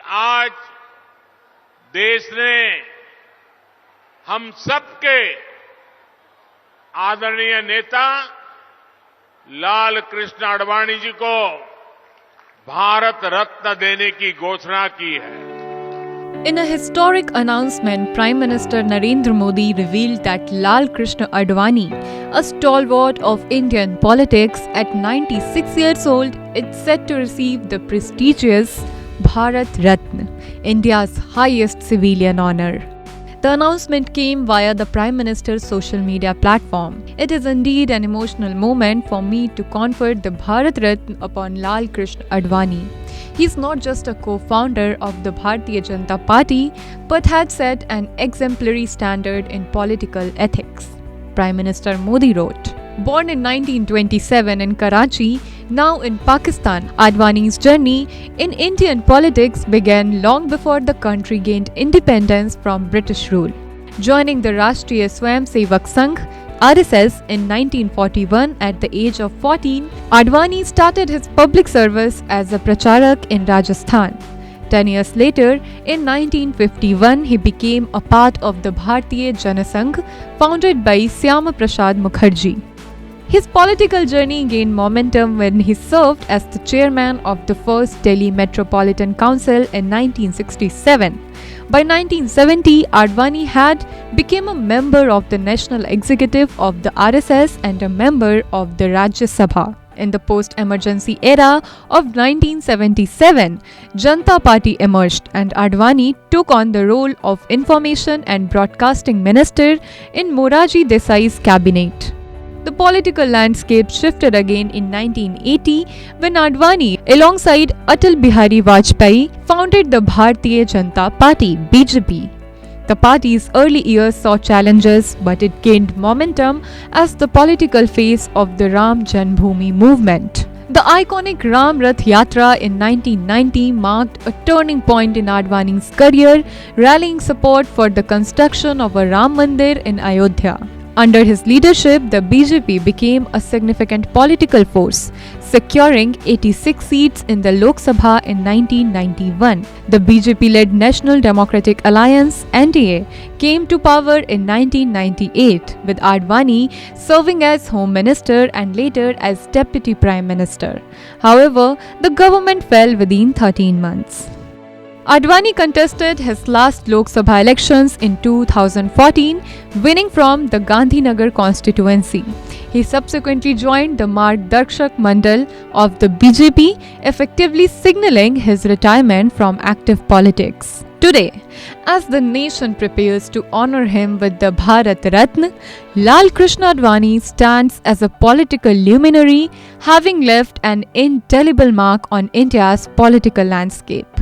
आज देश ने हम सबके आदरणीय नेता लाल कृष्ण आडवाणी जी को भारत रत्न देने की घोषणा की है। In a historic announcement, Prime Minister Narendra Modi revealed that Lal Krishna Advani, a stalwart of Indian politics at 96 years old, is set to receive the prestigious Bharat Ratna, India's highest civilian honor. The announcement came via the Prime Minister's social media platform. It is indeed an emotional moment for me to confer the Bharat Ratna upon Lal Krishna Advani. He is not just a co-founder of the Bharatiya Janata Party, but had set an exemplary standard in political ethics. Prime Minister Modi wrote, born in 1927 in Karachi, now in Pakistan, Advani's journey in Indian politics began long before the country gained independence from British rule. Joining the Rashtriya Swayamsevak Sangh (RSS) in 1941 at the age of 14, Advani started his public service as a pracharak in Rajasthan. 10 years later, in 1951, he became a part of the Bharatiya Janasangh founded by Syama Prasad Mukherjee. His political journey gained momentum when he served as the chairman of the first Delhi Metropolitan Council in 1967. By 1970, Advani had become a member of the National Executive of the RSS and a member of the Rajya Sabha. In the post-emergency era of 1977, Janata Party emerged and Advani took on the role of Information and Broadcasting Minister in Morarji Desai's cabinet. The political landscape shifted again in 1980 when Advani, alongside Atal Bihari Vajpayee, founded the Bharatiya Janata Party (BJP). The party's early years saw challenges, but it gained momentum as the political face of the Ram Janmabhoomi movement. The iconic Ram Rath Yatra in 1990 marked a turning point in Advani's career, rallying support for the construction of a Ram Mandir in Ayodhya. Under his leadership, the BJP became a significant political force, securing 86 seats in the Lok Sabha in 1991. The BJP-led National Democratic Alliance (NDA) came to power in 1998, with Advani serving as Home Minister and later as Deputy Prime Minister. However, the government fell within 13 months. Advani contested his last Lok Sabha elections in 2014, winning from the Gandhinagar constituency. He subsequently joined the Margdarshak Mandal of the BJP, effectively signalling his retirement from active politics. Today, as the nation prepares to honor him with the Bharat Ratna, Lal Krishna Advani stands as a political luminary, having left an indelible mark on India's political landscape.